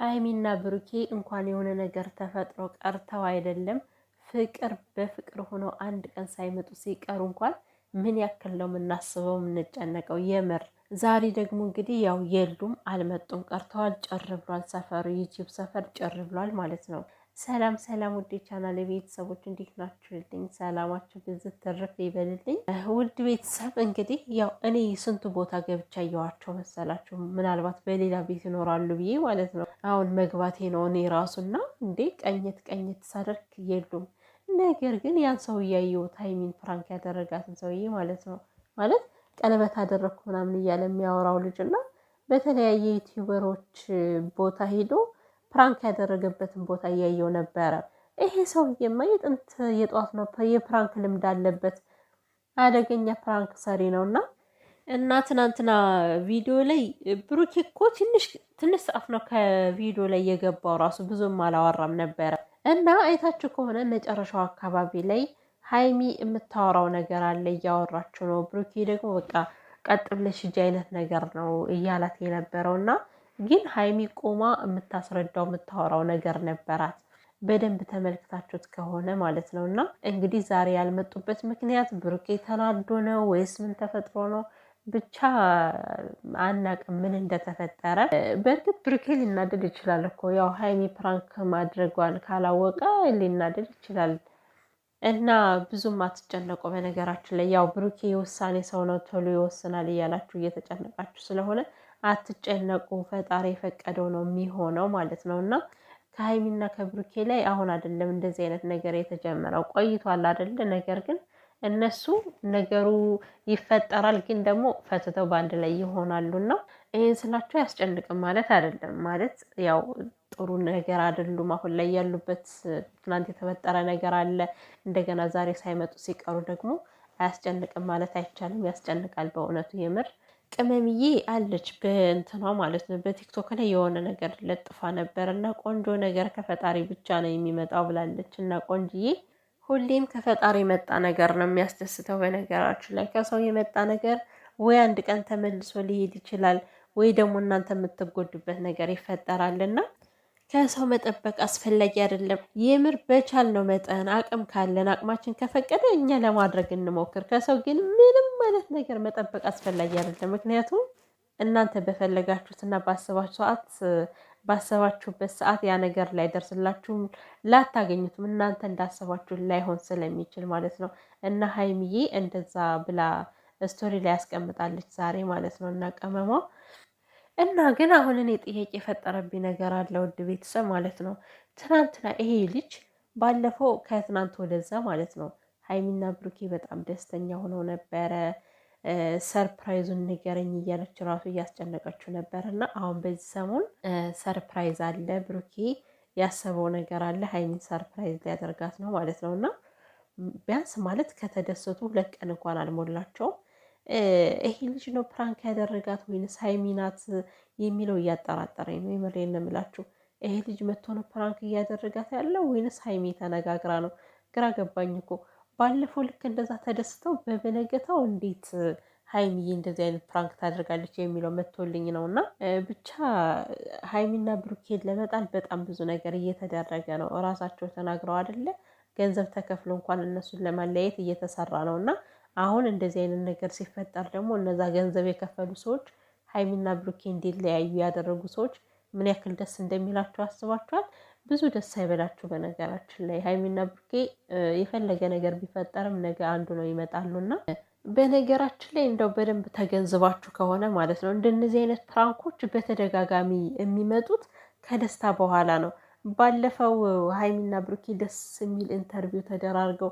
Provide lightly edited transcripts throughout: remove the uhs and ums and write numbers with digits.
ሀይሚና ብሩኬ እንኳን የሆነ ነገር ተፈጥሮ ቀርተው አይደለም ፍቅር በፍቅር ሆኖ አንድ ቀን ሳይመጡ ሲቀሩ እንኳን ምን ያክል ነው የምናስበው የምንጨነቀው። የምር ዛሬ ደግሞ እንግዲህ ያው የሉም አልመጡም ቀርተዋል። ጭር ብሏል ሰፈሩ፣ ዩቲዩብ ሰፈር ጭር ብሏል ማለት ነው። ሰላም ሰላም፣ ውድ ቻናል ቤተሰቦች እንዴት ናችሁልኝ? ሰላማችሁ ብዝት ትርፍ ይበልልኝ። ውድ ቤተሰብ እንግዲህ ያው እኔ ስንቱ ቦታ ገብቻ እየዋቸው መሰላችሁ። ምናልባት በሌላ ቤት ይኖራሉ ብዬ ማለት ነው። አሁን መግባቴ ነው እኔ ራሱና እንዴ ቀኝት ሳደርግ የሉም። ነገር ግን ያን ሰው እያየሁት ሀይሚን ፕራንክ ያደረጋትን ሰውዬ ማለት ነው። ማለት ቀለበት አደረግኩ ምናምን እያለ የሚያወራው ልጅና በተለያየ ዩቲዩበሮች ቦታ ሄዶ ፕራንክ ያደረገበትን ቦታ እያየው ነበረ። ይሄ ሰውዬማ የጥንት የጧት ነው፣ የፕራንክ ልምድ አለበት። አደገኛ ፕራንክ ሰሪ ነውና እና ትናንትና ቪዲዮ ላይ ብሩኬ እኮ ትንሽ ሰዓት ነው ከቪዲዮ ላይ የገባው፣ ራሱ ብዙም አላወራም ነበረ። እና አይታችሁ ከሆነ መጨረሻው አካባቢ ላይ ሀይሚ የምታወራው ነገር አለ፣ እያወራችሁ ነው። ብሩኬ ደግሞ በቃ ቀጥ ብለሽ ሂጂ አይነት ነገር ነው እያላት የነበረው እና ግን ሀይሚ ቆማ የምታስረዳው የምታወራው ነገር ነበራት። በደንብ ተመልክታችሁት ከሆነ ማለት ነው። እና እንግዲህ ዛሬ ያልመጡበት ምክንያት ብሩኬ ተናዶ ነው ወይስ ምን ተፈጥሮ ነው? ብቻ አናቅም ምን እንደተፈጠረ። በእርግጥ ብሩኬ ሊናደድ ይችላል እኮ ያው ሀይሚ ፕራንክ ማድረጓን ካላወቀ ሊናደድ ይችላል። እና ብዙም አትጨነቁ። በነገራችን ላይ ያው ብሩኬ የውሳኔ ሰው ነው፣ ቶሎ ይወስናል እያላችሁ እየተጨነቃችሁ ስለሆነ አትጨነቁ። ፈጣሪ የፈቀደው ነው የሚሆነው ማለት ነው። እና ከሀይሚና ከብሩኬ ላይ አሁን አይደለም እንደዚህ አይነት ነገር የተጀመረው፣ ቆይቷል አይደለ? ነገር ግን እነሱ ነገሩ ይፈጠራል፣ ግን ደግሞ ፈትተው በአንድ ላይ ይሆናሉና ይህን ስላቸው አያስጨንቅም ማለት አይደለም። ማለት ያው ጥሩ ነገር አይደሉም አሁን ላይ ያሉበት። ትናንት የተፈጠረ ነገር አለ፣ እንደገና ዛሬ ሳይመጡ ሲቀሩ ደግሞ አያስጨንቅም ማለት አይቻልም። ያስጨንቃል በእውነቱ የምር። ቅመምዬ አለች በእንትኗ ማለት ነው፣ በቲክቶክ ላይ የሆነ ነገር ለጥፋ ነበር እና ቆንጆ ነገር ከፈጣሪ ብቻ ነው የሚመጣው ብላለች። እና ቆንጅዬ ሁሌም ከፈጣሪ የመጣ ነገር ነው የሚያስደስተው። በነገራችን ላይ ከሰው የመጣ ነገር ወይ አንድ ቀን ተመልሶ ሊሄድ ይችላል፣ ወይ ደግሞ እናንተ የምትጎዱበት ነገር ይፈጠራልና ከሰው መጠበቅ አስፈላጊ አይደለም። የምር በቻልነው መጠን አቅም ካለን አቅማችን ከፈቀደ እኛ ለማድረግ እንሞክር። ከሰው ግን ምንም አይነት ነገር መጠበቅ አስፈላጊ አይደለም። ምክንያቱም እናንተ በፈለጋችሁትና ባሰባችሁበት ሰዓት ያ ነገር ላይ ደርስላችሁም ላታገኙትም እናንተ እንዳሰባችሁ ላይሆን ስለሚችል ማለት ነው። እና ሀይሚዬ እንደዛ ብላ ስቶሪ ላይ ያስቀምጣለች ዛሬ ማለት ነው። እና ቀመሟ እና ግን አሁን እኔ ጥያቄ የፈጠረብኝ ነገር አለ ውድ ቤተሰብ ማለት ነው። ትናንትና ይሄ ልጅ ባለፈው ከትናንት ወደዛ ማለት ነው ሀይሚና ብሩኬ በጣም ደስተኛ ሆነው ነበረ። ሰርፕራይዙን ንገረኝ እያለች ራሱ እያስጨነቀችው ነበር። እና አሁን በዚህ ሰሞን ሰርፕራይዝ አለ፣ ብሩኬ ያሰበው ነገር አለ። ሀይሚን ሰርፕራይዝ ሊያደርጋት ነው ማለት ነው። እና ቢያንስ ማለት ከተደሰቱ 2 ቀን እንኳን አልሞላቸውም። ይሄ ልጅ ነው ፕራንክ ያደረጋት ወይንስ ሀይሚ ናት የሚለው እያጠራጠረኝ ነው። የምሬን ነው የምላችሁ። ይሄ ልጅ መጥቶ ነው ፕራንክ እያደረጋት ያለው ወይንስ ሀይሚ ተነጋግራ ነው? ግራ ገባኝ እኮ። ባለፈው ልክ እንደዛ ተደስተው በበነገታው እንዴት ሀይሚዬ እንደዚህ አይነት ፕራንክ ታደርጋለች የሚለው መጥቶልኝ ነው። እና ብቻ ሀይሚና ብሩኬን ለመጣል በጣም ብዙ ነገር እየተደረገ ነው። እራሳቸው ተናግረው አይደለ? ገንዘብ ተከፍሎ እንኳን እነሱን ለማለያየት እየተሰራ ነው። እና አሁን እንደዚህ አይነት ነገር ሲፈጠር ደግሞ እነዛ ገንዘብ የከፈሉ ሰዎች ሀይሚና ብሩኬ እንዲለያዩ ያደረጉ ሰዎች ምን ያክል ደስ እንደሚላቸው አስባችኋል? ብዙ ደስ አይበላችሁ። በነገራችን ላይ ሀይሚና ብሩኬ የፈለገ ነገር ቢፈጠርም ነገ አንዱ ነው ይመጣሉና በነገራችን ላይ እንደው በደንብ ተገንዝባችሁ ከሆነ ማለት ነው እንደነዚህ አይነት ፕራንኮች በተደጋጋሚ የሚመጡት ከደስታ በኋላ ነው። ባለፈው ሀይሚና ብሩኬ ደስ የሚል ኢንተርቪው ተደራርገው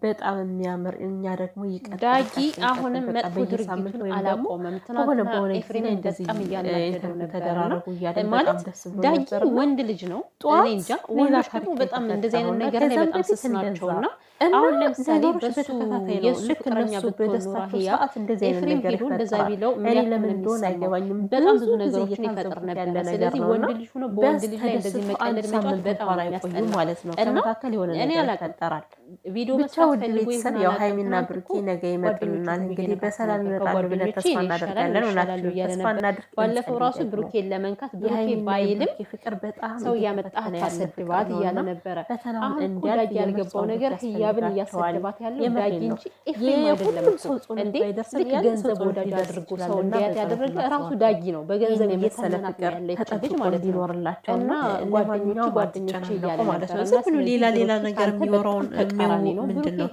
በጣም የሚያምር እኛ ደግሞ ዳጊ አሁንም መጥፎ ድርጊቱን አላቆመም። ትናንትና ኤፍሬም በጣም እያናደደው ተደራረጉ እያለ ማለት ዳጊ ወንድ ልጅ ነው። እኔ እንጃ ወንዶች ደግሞ በጣም እንደዚህ አይነት ነገር ላይ በጣም ስስ ናቸውና አሁን ለምሳሌ የእሱ ፍቅረኛ በደስታቸው ሰዓት እንደዚህ አይነት ነገር ሄዶ እንደዛ ቢለው ምን ለምን እንደሆነ አይገባኝም። በጣም ብዙ ነገሮችን ይፈጥር ነበር። ስለዚህ ወንድ ልጅ ሆኖ በወንድ ልጅ ላይ እንደዚህ መቀለድ መጫወት በጣም ያስጠላል ማለት ነው። ከመካከል የሆነ ነገር ይፈጠራል። ቪዲዮ ብቻ ውድ ቤተሰብ ያው ሀይሚና ብሩኬ ነገ ይመጡልናል። እንግዲህ በሰላም ይመጣሉ ብለን ተስፋ እናደርጋለን። ሁላችንም ተስፋ እናድርግ። ባለፈው ራሱ ብሩኬን ለመንካት ብሩኬ ባይልም ፍቅር በጣም ሰው እያመጣህ ታሰድባት እያለ ነበረ። አሁን ዳጊ ያልገባው ነገር ህያብን እያሰደባት ያለው ዳጊ እንጂ ኤፍሬም አይደለም። እንዴ ልክ ገንዘብ ወዳጅ አድርጎ ሰው እንዲያት ያደረገ ራሱ ዳጊ ነው። በገንዘብ እየተሰለፈ ያለች ማለት ነው። እና ጓደኞቼ እያለ ማለት ነው። ዝም ብሎ ሌላ ነገር የሚወራውን ምንድነው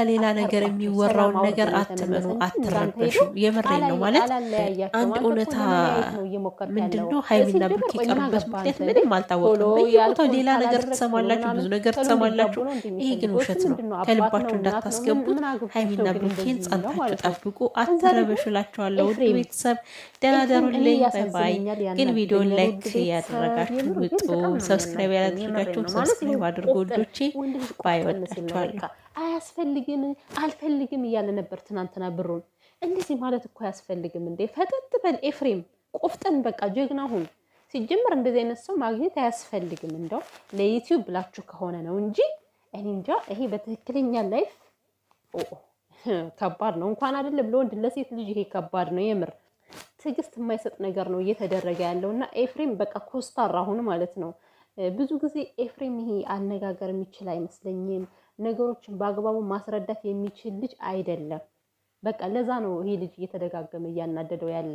ሌላ ነገር የሚወራውን ነገር አትመኑ፣ አትረበሹ። የምሬን ነው ማለት አንድ እውነታ ምንድነው ሀይሚና ብሩኬ የቀሩበት ምክንያት ምንም አልታወቀም። በየቦታው ሌላ ነገር ትሰማላችሁ፣ ብዙ ነገር ትሰማላችሁ። ይሄ ግን ውሸት ነው። ከልባችሁ እንዳታስገቡት። ሀይሚና ብሩኬን ጸንታችሁ ጠብቁ፣ አትረበሹ እላችኋለሁ። ውድ ቤተሰብ ደህና ደሩልኝ። ባይ ግን ቪዲዮ ላይክ ያደረጋችሁ ውጡ፣ ሰብስክራይብ ያላደረጋችሁ ሰብስክራይብ አድርጉ። ወዶቼ ባይ ወጣችኋለሁ። አያስፈልግም አልፈልግም እያለ ነበር ትናንትና ብሩን። እንደዚህ ማለት እኮ አያስፈልግም እንዴ! ፈጠጥ በል ኤፍሬም፣ ቆፍጠን በቃ ጀግና ሁን። ሲጀምር እንደዚህ አይነት ሰው ማግኘት አያስፈልግም። እንደው ለዩቲዩብ ብላችሁ ከሆነ ነው እንጂ እኔ እንጃ። ይሄ በትክክለኛ ላይፍ ከባድ ነው። እንኳን አይደለም ለወንድ ለሴት ልጅ ይሄ ከባድ ነው። የምር ትዕግስት የማይሰጥ ነገር ነው እየተደረገ ያለውና ኤፍሬም በቃ ኮስታራ አሁን ማለት ነው። ብዙ ጊዜ ኤፍሬም ይሄ አነጋገር የሚችል አይመስለኝም። ነገሮችን በአግባቡ ማስረዳት የሚችል ልጅ አይደለም። በቃ ለዛ ነው ይሄ ልጅ እየተደጋገመ እያናደደው ያለ።